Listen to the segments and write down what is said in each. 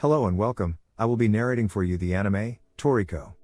Hello and welcome, I will be narrating for you the anime, Toriko.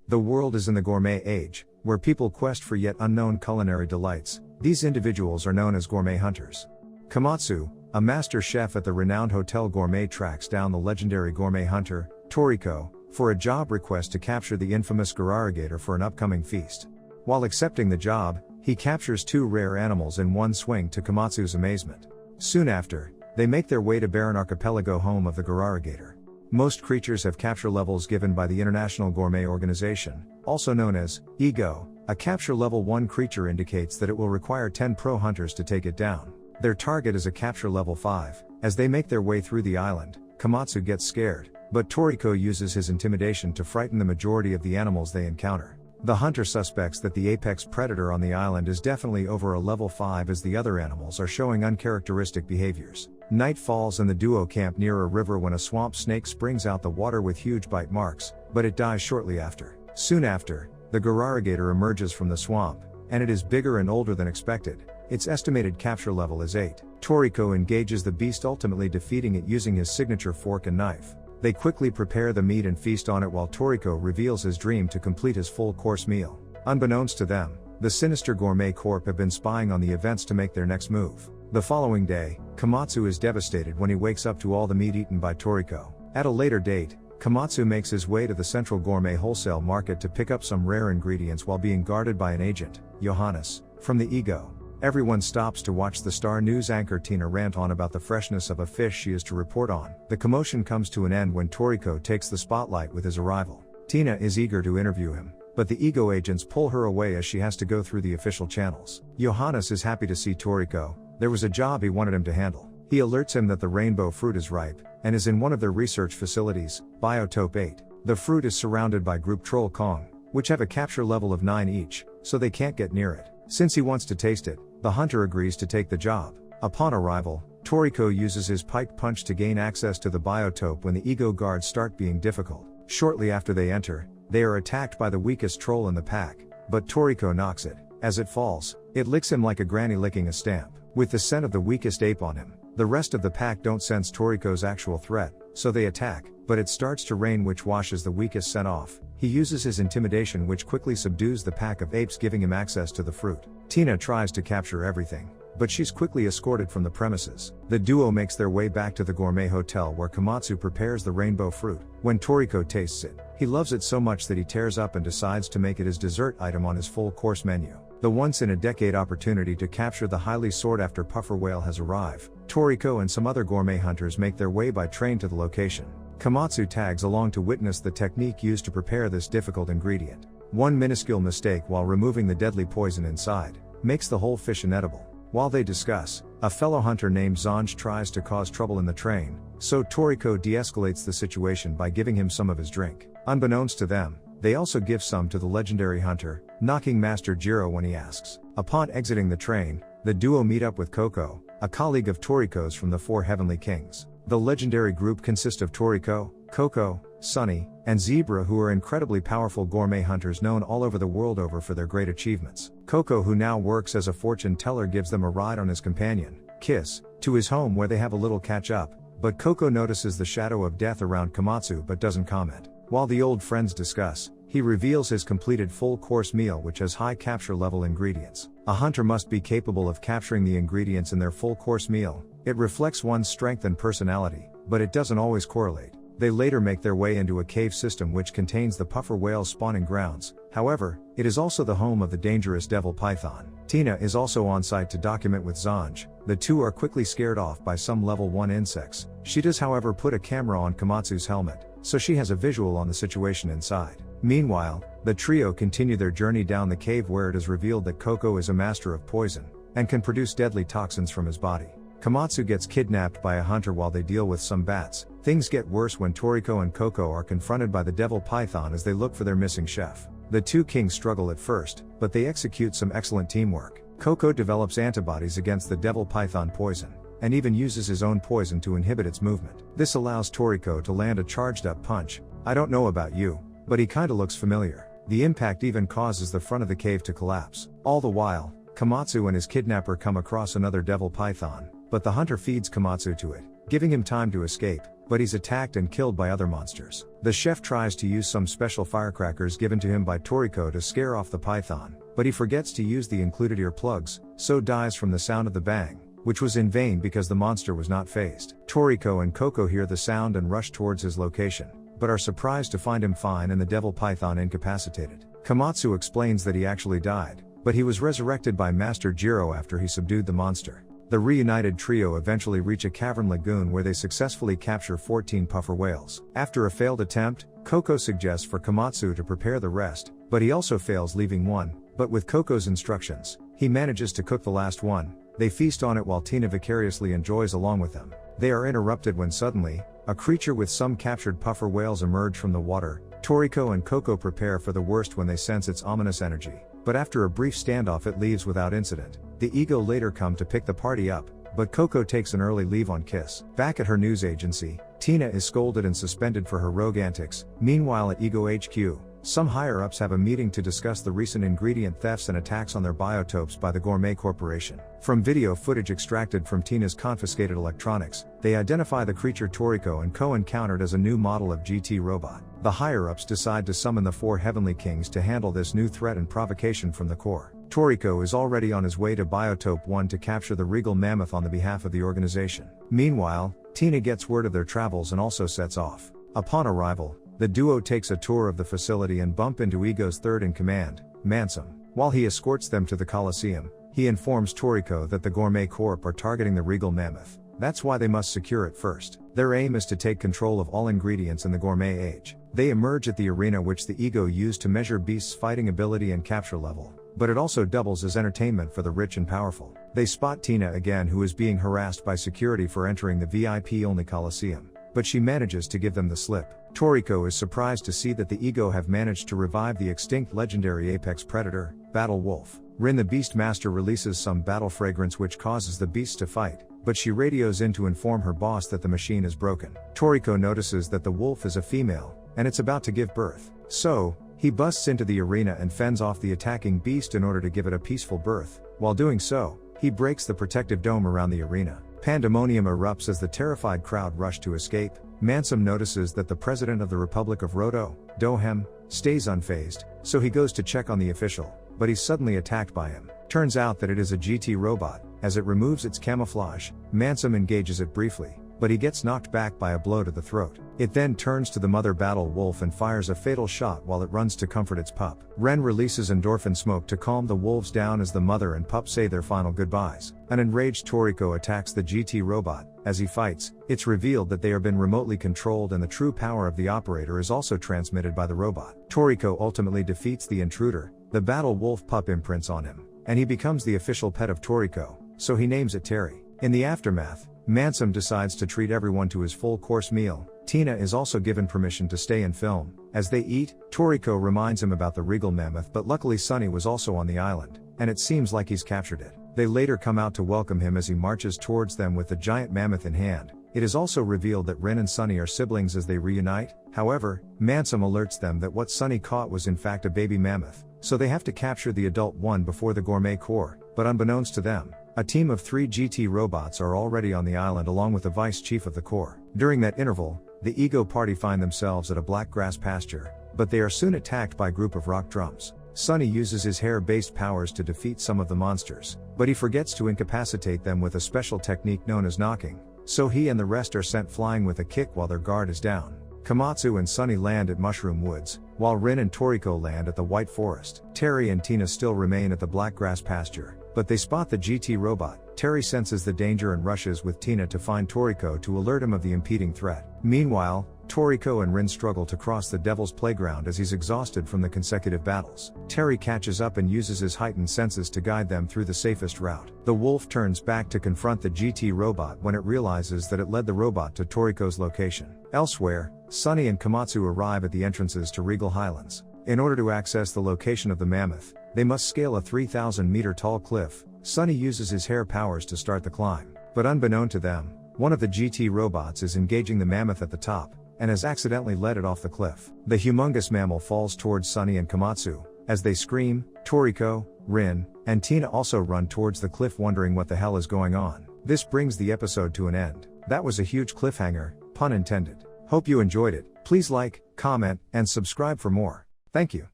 The world is in the gourmet age, where people quest for yet unknown culinary delights. These individuals are known as gourmet hunters. Komatsu, a master chef at the renowned Hotel Gourmet, tracks down the legendary gourmet hunter, Toriko, for a job request to capture the infamous gaurarigator for an upcoming feast. While accepting the job, he captures two rare animals in one swing to Komatsu's amazement. Soon after, they make their way to Barren Archipelago, home of the gaurarigator. Most creatures have capture levels given by the International Gourmet Organization, also known as EGO. A capture level 1 creature indicates that it will require 10 pro hunters to take it down. Their target is a capture level 5. As they make their way through the island, Komatsu gets scared, but Toriko uses his intimidation to frighten the majority of the animals they encounter. The hunter suspects that the apex predator on the island is definitely over a level 5, as the other animals are showing uncharacteristic behaviors. Night falls and the duo camp near a river when a swamp snake springs out the water with huge bite marks, but it dies shortly after. Soon after, the gaurarigator emerges from the swamp, and it is bigger and older than expected. Its estimated capture level is 8. Toriko engages the beast, ultimately defeating it using his signature fork and knife. They quickly prepare the meat and feast on it while Toriko reveals his dream to complete his full-course meal. Unbeknownst to them, the sinister Gourmet Corp have been spying on the events to make their next move. The following day, Komatsu is devastated when he wakes up to all the meat eaten by Toriko. At a later date, Komatsu makes his way to the central gourmet wholesale market to pick up some rare ingredients while being guarded by an agent, Johannes, from the EGO. Everyone stops to watch the Star News anchor Tina rant on about the freshness of a fish she is to report on. The commotion comes to an end when Toriko takes the spotlight with his arrival. Tina is eager to interview him, but the EGO agents pull her away as she has to go through the official channels. Johannes is happy to see Toriko. There was a job he wanted him to handle. He alerts him that the rainbow fruit is ripe, and is in one of their research facilities, Biotope 8. The fruit is surrounded by Group Troll Kong, which have a capture level of 9 each, so they can't get near it. Since he wants to taste it, the hunter agrees to take the job. Upon arrival, Toriko uses his pike punch to gain access to the biotope when the EGO guards start being difficult. Shortly after they enter, they are attacked by the weakest troll in the pack, but Toriko knocks it. As it falls, it licks him like a granny licking a stamp. With the scent of the weakest ape on him, the rest of the pack don't sense Toriko's actual threat, so they attack, but it starts to rain, which washes the weakest scent off. He uses his intimidation, which quickly subdues the pack of apes, giving him access to the fruit. Tina tries to capture everything, but she's quickly escorted from the premises. The duo makes their way back to the gourmet hotel where Komatsu prepares the rainbow fruit. When Toriko tastes it, he loves it so much that he tears up and decides to make it his dessert item on his full-course menu. The once-in-a-decade opportunity to capture the highly sought-after puffer whale has arrived. Toriko and some other gourmet hunters make their way by train to the location. Komatsu tags along to witness the technique used to prepare this difficult ingredient. One minuscule mistake while removing the deadly poison inside makes the whole fish inedible. While they discuss, a fellow hunter named Zanj tries to cause trouble in the train, so Toriko de-escalates the situation by giving him some of his drink. Unbeknownst to them, they also give some to the legendary hunter, knocking Master Jiro when he asks. Upon exiting the train, the duo meet up with Coco, a colleague of Toriko's from the Four Heavenly Kings. The legendary group consists of Toriko, Coco, Sunny, and Zebra, who are incredibly powerful gourmet hunters known all over the world over for their great achievements. Coco, who now works as a fortune teller, gives them a ride on his companion, Kiss, to his home where they have a little catch up, but Coco notices the shadow of death around Komatsu but doesn't comment. While the old friends discuss, he reveals his completed full-course meal, which has high capture level ingredients. A hunter must be capable of capturing the ingredients in their full-course meal. It reflects one's strength and personality, but it doesn't always correlate. They later make their way into a cave system which contains the puffer whale's spawning grounds. However, it is also the home of the dangerous devil python. Tina is also on site to document with Zanj. The two are quickly scared off by some level 1 insects. She does, however, put a camera on Komatsu's helmet, so she has a visual on the situation inside. Meanwhile, the trio continue their journey down the cave, where it is revealed that Coco is a master of poison, and can produce deadly toxins from his body. Komatsu gets kidnapped by a hunter while they deal with some bats. Things get worse when Toriko and Coco are confronted by the devil python as they look for their missing chef. The two kings struggle at first, but they execute some excellent teamwork. Coco develops antibodies against the devil python poison, and even uses his own poison to inhibit its movement. This allows Toriko to land a charged-up punch. I don't know about you, but he kinda looks familiar. The impact even causes the front of the cave to collapse. All the while, Komatsu and his kidnapper come across another devil python, but the hunter feeds Komatsu to it, giving him time to escape. but he's attacked and killed by other monsters. The chef tries to use some special firecrackers given to him by Toriko to scare off the python, but he forgets to use the included earplugs, so dies from the sound of the bang, which was in vain because the monster was not phased. Toriko and Coco hear the sound and rush towards his location, but are surprised to find him fine and the devil python incapacitated. Komatsu explains that he actually died, but he was resurrected by Master Jiro after he subdued the monster. The reunited trio eventually reach a cavern lagoon where they successfully capture 14 puffer whales. After a failed attempt, Coco suggests for Komatsu to prepare the rest, but he also fails, leaving one. But with Coco's instructions, he manages to cook the last one. They feast on it while Tina vicariously enjoys along with them. They are interrupted when suddenly, a creature with some captured puffer whales emerge from the water. Toriko and Coco prepare for the worst when they sense its ominous energy, but after a brief standoff it leaves without incident. The Ego later come to pick the party up, but Coco takes an early leave on Kiss. Back at her news agency, Tina is scolded and suspended for her rogue antics. Meanwhile at Ego HQ, some higher-ups have a meeting to discuss the recent ingredient thefts and attacks on their biotopes by the Gourmet Corporation. From video footage extracted from Tina's confiscated electronics, they identify the creature Toriko and Co. encountered as a new model of GT robot. The higher-ups decide to summon the 4 Heavenly Kings to handle this new threat and provocation from the core. Toriko is already on his way to Biotope 1 to capture the regal mammoth on the behalf of the organization. Meanwhile, Tina gets word of their travels and also sets off. Upon arrival, the duo takes a tour of the facility and bump into Ego's third in command, Mansum. While he escorts them to the Colosseum, he informs Toriko that the Gourmet Corp are targeting the regal mammoth. That's why they must secure it first. Their aim is to take control of all ingredients in the Gourmet Age. They emerge at the arena which the Ego used to measure beasts' fighting ability and capture level, but it also doubles as entertainment for the rich and powerful. They spot Tina again, who is being harassed by security for entering the VIP-only Colosseum, but she manages to give them the slip. Toriko is surprised to see that the Ego have managed to revive the extinct legendary apex predator, Battle Wolf. Rin the Beast Master releases some battle fragrance which causes the beasts to fight, but she radios in to inform her boss that the machine is broken. Toriko notices that the wolf is a female, and it's about to give birth. So, he busts into the arena and fends off the attacking beast in order to give it a peaceful birth. While doing so, he breaks the protective dome around the arena. Pandemonium erupts as the terrified crowd rush to escape. Mansum notices that the president of the Republic of Roto, Dohem, stays unfazed, so he goes to check on the official, but he's suddenly attacked by him. Turns out that it is a GT robot. As it removes its camouflage, Mansum engages it briefly, but he gets knocked back by a blow to the throat. It then turns to the mother Battle Wolf and fires a fatal shot while it runs to comfort its pup. Ren releases endorphin smoke to calm the wolves down as the mother and pup say their final goodbyes. An enraged Toriko attacks the GT robot. As he fights, it's revealed that they are been remotely controlled and the true power of the operator is also transmitted by the robot. Toriko ultimately defeats the intruder. The Battle Wolf pup imprints on him, and he becomes the official pet of Toriko, so he names it Terry. In the aftermath, Mansum decides to treat everyone to his full-course meal. Tina is also given permission to stay and film. As they eat, Toriko reminds him about the regal mammoth, but luckily Sunny was also on the island, and it seems like he's captured it. They later come out to welcome him as he marches towards them with the giant mammoth in hand. It is also revealed that Ren and Sunny are siblings as they reunite. However, Mansum alerts them that what Sunny caught was in fact a baby mammoth, so they have to capture the adult one before the Gourmet Corps. But unbeknownst to them, a team of 3 GT robots are already on the island along with the vice chief of the Corps. During that interval, the Ego party find themselves at a black grass pasture, but they are soon attacked by a group of rock drums. Sunny uses his hair-based powers to defeat some of the monsters, but he forgets to incapacitate them with a special technique known as knocking, so he and the rest are sent flying with a kick while their guard is down. Komatsu and Sunny land at Mushroom Woods, while Rin and Toriko land at the White Forest. Terry and Tina still remain at the black grass pasture, but they spot the GT robot. Terry senses the danger and rushes with Tina to find Toriko to alert him of the impeding threat. Meanwhile, Toriko and Rin struggle to cross the Devil's Playground as he's exhausted from the consecutive battles. Terry catches up and uses his heightened senses to guide them through the safest route. The wolf turns back to confront the GT robot when it realizes that it led the robot to Toriko's location. Elsewhere, Sunny and Komatsu arrive at the entrances to Regal Highlands. In order to access the location of the mammoth, they must scale a 3,000-meter tall cliff. Sunny uses his hair powers to start the climb, but unbeknown to them, one of the GT robots is engaging the mammoth at the top, and has accidentally let it off the cliff. The humongous mammal falls towards Sunny and Komatsu. As they scream, Toriko, Rin, and Tina also run towards the cliff wondering what the hell is going on. This brings the episode to an end. That was a huge cliffhanger. pun intended. Hope you enjoyed it. Please like, comment, and subscribe for more. Thank you.